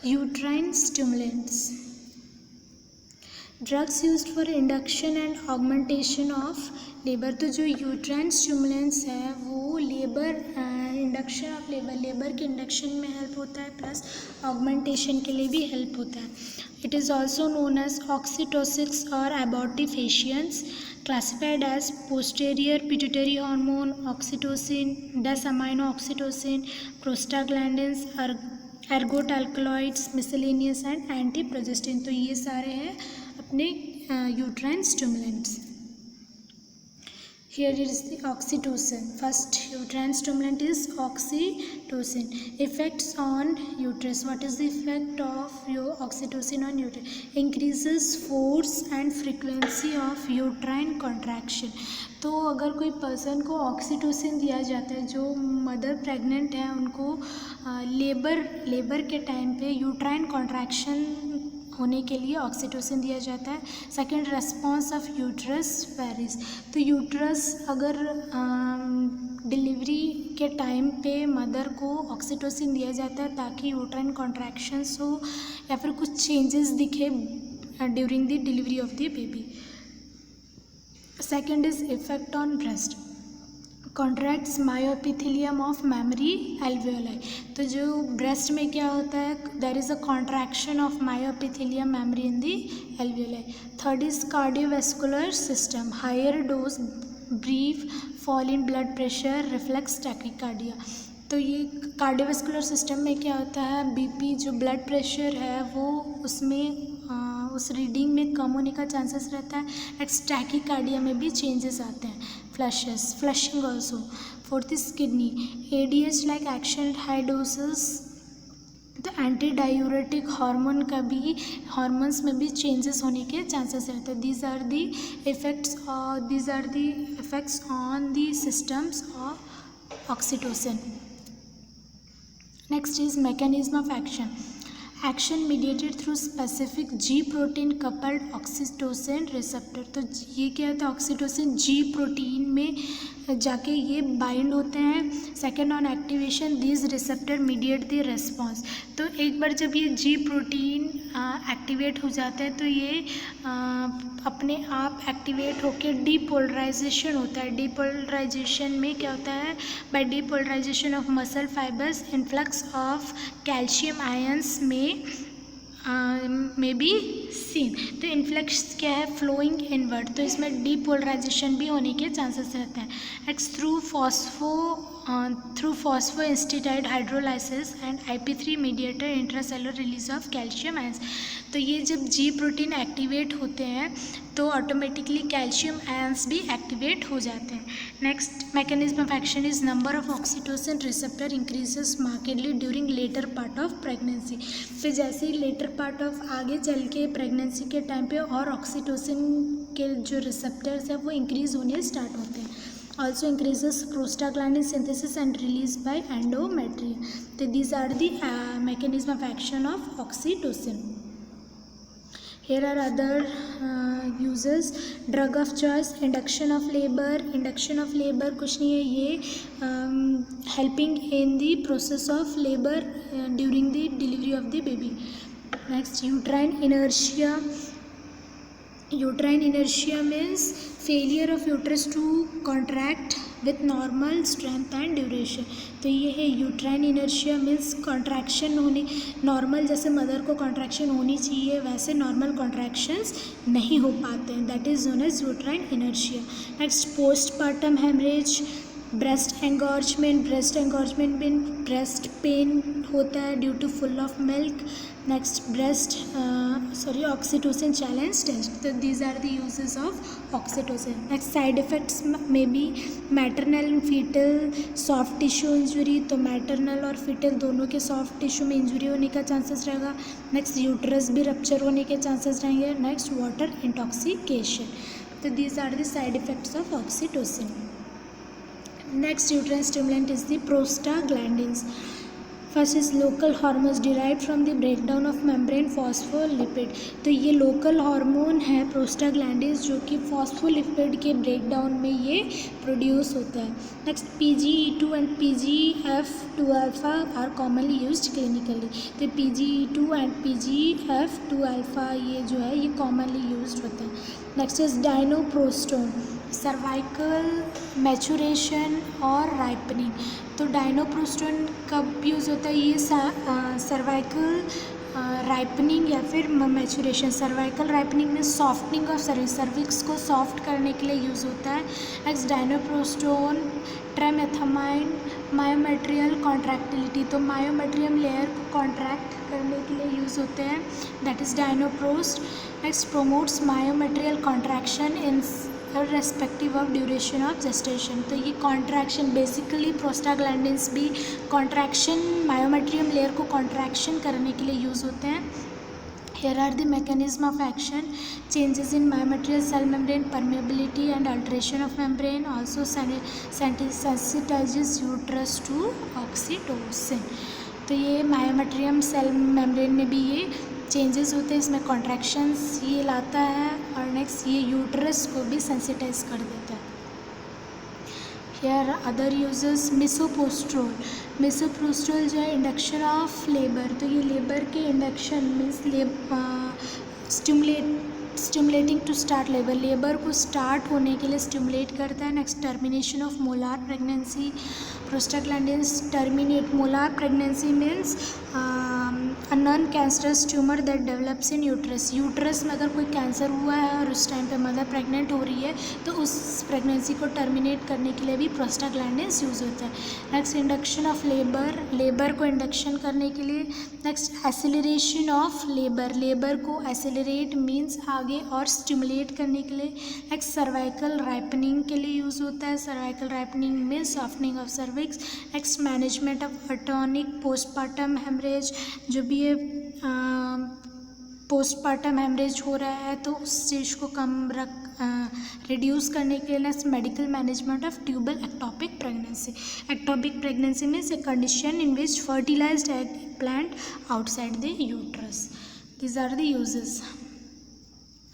Uterine stimulants, drugs used for induction and augmentation of labour. तो जो uterine stimulants है वो लेबर इंडक्शन ऑफ लेबर के induction में हेल्प होता है, प्लस ऑगमेंटेशन के लिए भी हेल्प होता है। It is also known as oxytocics और abortifacients, classified as posterior pituitary hormone, oxytocin, des-amino oxytocin, prostaglandins, ergot alkaloids, miscellaneous and antiprogestin। तो ये सारे हैं अपने uterine stimulants. Here is the oxytocin. First uterine stimulant is oxytocin. Effects on uterus. What is the effect of your oxytocin on uterus? Increases force and frequency of uterine contraction. तो अगर कोई person को oxytocin दिया जाता है, जो mother pregnant है उनको लेबर के टाइम पे यूट्राइन कॉन्ट्रैक्शन होने के लिए ऑक्सीटोसिन दिया जाता है। Second, response of uterus varies. तो यूट्रस अगर डिलीवरी के टाइम पे मदर को ऑक्सीटोसिन दिया जाता है ताकि यूट्राइन कॉन्ट्रैक्शंस हो या फिर कुछ चेंजेस दिखे during the delivery of the baby. Second is effect on breast, contracts myoepithelium of mammary alveoli. तो जो ब्रेस्ट में क्या होता है, there is a contraction of myoepithelium mammary in the alveoli. Third is cardiovascular system, higher dose brief fall in blood pressure reflex tachycardia. तो ये cardiovascular system में क्या होता है, बीपी जो ब्लड प्रेशर है वो उसमें उस रीडिंग में कम होने का चांसेस रहता है। नेक्स्ट, टैकिकार्डिया में भी चेंजेस आते हैं, flushing also. Fourth is kidney, ADH like action at high doses. तो एंटी डायूरेटिक हार्मोन का भी हार्मोन्स में भी चेंजेस होने के चांसेस रहते हैं। These are the effects on the systems of oxytocin. Next is mechanism of action, action mediated through specific G protein coupled oxytocin receptor. तो ये क्या होता है, ऑक्सीटोसिन जी प्रोटीन में जाके ये बाइंड होते हैं। Second, on activation these receptor mediate the response. तो एक बार जब ये जी प्रोटीन एक्टिवेट हो जाता है तो ये अपने आप एक्टिवेट होकर डीपोलराइजेशन होता है। डीपोलराइजेशन में क्या होता है, by depolarisation of muscle fibres influx of calcium ions may be seen. तो इन्फ्लक्स क्या है, फ्लोइंग इनवर्ड, तो इसमें डीपोलराइजेशन भी होने के चांसेस रहते हैं। Next, through phosphoinositide hydrolysis and IP3 mediator intracellular release of calcium ions. तो ये जब जी प्रोटीन एक्टिवेट होते हैं तो ऑटोमेटिकली कैल्शियम आयंस भी एक्टिवेट हो जाते हैं। Next mechanism of action is number of oxytocin receptor increases markedly during later part of pregnancy. तो जैसे ही लेटर पार्ट ऑफ आगे चल के प्रेगनेंसी के टाइम पे और ऑक्सीटोसिन के जो रिसेप्टर्स हैं वो इंक्रीज होने स्टार्ट होते हैं। Also increases prostaglandin synthesis and release by endometrium. So these are the mechanism of action of oxytocin. Here are other uses, drug of choice, induction of labor। induction of labor कुछ नहीं है, ये helping in the process of labor during the delivery of the baby। Next, uterine inertia। uterine inertia means failure of uterus to contract with normal strength and duration। तो ये है uterine inertia means contraction होने, normal जैसे mother को contraction होनी चाहिए वैसे normal contractions नहीं हो पाते हैं, that is known as uterine inertia. Next, postpartum haemorrhage, breast engorgement. Breast engorgement mean breast pain होता है due to full of milk. Next, oxytocin challenge test. तो these are the uses of oxytocin. Next, side effects में भी maternal and fetal soft tissue injury. तो maternal और fetal दोनों के soft tissue में इंजुरी होने का चांसेस रहेगा। नेक्स्ट, यूट्रस भी रप्चर होने के चांसेस रहेंगे। Next, water intoxication. तो these are the side effects of oxytocin. Next uterine stimulant is the prostaglandins। First is local hormones derive from the breakdown of membrane phospholipid. तो ये local hormone है prostaglandins जो कि phospholipid के breakdown में ये produce होता है। Next PGE2 and PGF2 alpha are commonly used clinically. तो PGE2 एंड PGF2 अल्फा ये जो है ये कॉमनली यूज्ड होते हैं। नेक्स्ट इज डाइनोप्रोस्टोन, सर्वाइकल मैचुरेशन और राइपनिंग। तो डाइनोप्रोस्टोन कब यूज़ होता है? ये सर्वाइकल राइपनिंग या फिर मैचुरेशन। सर्वाइकल राइपनिंग में सॉफ्टनिंग ऑफ सर्विक्स को सॉफ्ट करने के लिए यूज़ होता है। Next dinoprostone tromethamine myometrial contractility. तो मायोमेट्रियम लेयर को कॉन्ट्रैक्ट करने के लिए यूज़ होते हैं, that is dinoprost. Next promotes myometrial contraction in respective of duration of gestation. तो ये कॉन्ट्रैक्शन बेसिकली प्रोस्टाग्लैंडिन्स भी कॉन्ट्रैक्शन मायोमेट्रियम लेयर को कॉन्ट्रैक्शन करने के लिए यूज़ होते हैं। Here are the mechanism of action: changes in myometrial cell membrane permeability and alteration of membrane. Also sensitizes uterus to oxytocin. तो ये मायोमेट्रियम सेल मेम्ब्रेन में भी ये चेंजेस होते हैं, इसमें कॉन्ट्रैक्शंस ये लाता है और नेक्स्ट ये यूट्रस को भी सेंसिटाइज कर देता है। Here other uses misoprostol. Misoprostol जो है इंडक्शन ऑफ लेबर। तो ये लेबर के induction means stimulating to start labour, labour को स्टार्ट होने के लिए स्टिमुलेट करता है। Next termination of molar pregnancy. Prostaglandins terminate molar pregnancy means a non cancerous tumour that develops in uterus. Uterus में अगर कोई कैंसर हुआ है और उस टाइम पे मदर प्रेग्नेंट हो रही है तो उस प्रेगनेंसी को टर्मिनेट करने के लिए भी प्रोस्टाग्लैंडिन्स यूज़ होता है। Next induction of labour, labour को इंडक्शन करने के लिए। Next acceleration of labour, labour को एसिलरेट मीन्स आगे और स्टिमुलेट करने के लिए। नेक्स्ट सर्वाइकल राइपनिंग के लिए यूज़ होता है, cervical ripening means softening of cervix. Next management of atonic postpartum haemorrhage, जो भी ये पोस्टपार्टम हेमरेज हो रहा है तो उस चीज़ को रिड्यूस करने के लिए। Medical management of tubal ectopic pregnancy. Ectopic pregnancy means a condition in which fertilised egg plant outside the uterus. These are the uses.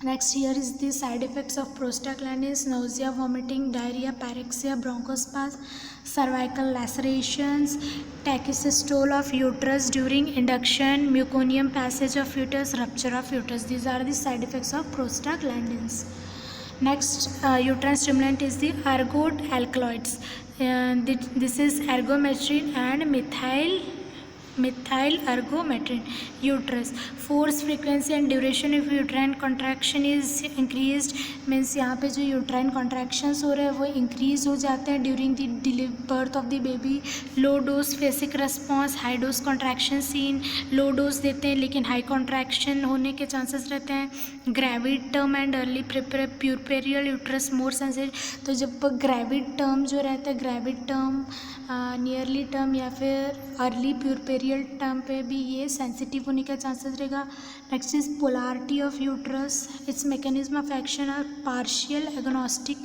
Next, here is the side effects of prostaglandins: nausea, vomiting, diarrhea, pyrexia, bronchospasm, cervical lacerations, tachysystole of uterus during induction, meconium passage of fetus, rupture of uterus. These are the side effects of prostaglandins. Next, uterine stimulant is the ergot alkaloids. This is ergometrin and methyl ergometrin. Uterus force, frequency and duration of uterine contraction is increased. Means यहाँ पे जो uterine contractions हो रहे हैं वो increase हो जाते हैं during the birth of the baby. Low dose phasic response, high dose contraction seen. Low dose देते हैं लेकिन हाई कॉन्ट्रैक्शन होने के चांसेस रहते हैं. Gravid term and early puerperal uterus more sensitive. तो जब ग्रेविड टर्म जो रहता है, ग्रेविड टर्म नियरली टर्म या फिर अर्ली प्यूरपेरियल टर्म पे भी ये सेंसिटिव होने का चांसेस रहेगा. Next is polarity of uterus. It's mechanism of action और partial agonistic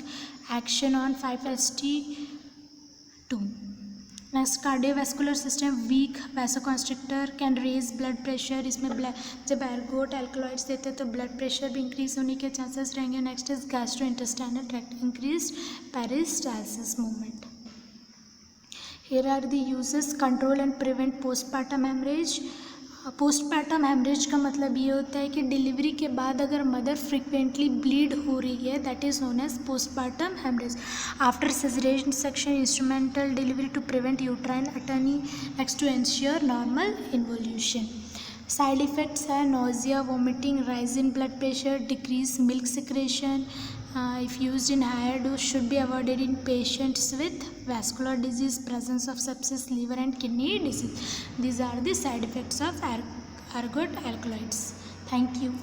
action on 5HT2. Next cardiovascular system weak vasoconstrictor can raise blood pressure. इसमें जब एर्गोट एल्कलॉइड्स देते हैं तो ब्लड प्रेशर भी इंक्रीज होने के चांसेस रहेंगे. Next is gastrointestinal tract, increase peristalsis movement. Here are the uses: control and prevent postpartum hemorrhage. Postpartum haemorrhage का मतलब ये होता है कि डिलीवरी के बाद अगर मदर फ्रिक्वेंटली ब्लीड हो रही है, that is known as postpartum haemorrhage. After caesarean section instrumental delivery to prevent uterine atony. Next to ensure normal involution. Side effects है nausea, vomiting, rise in blood pressure, decrease milk secretion. If used in higher dose, should be avoided in patients with vascular disease, presence of sepsis, liver and kidney disease. These are the side effects of ergot alkaloids. Thank you.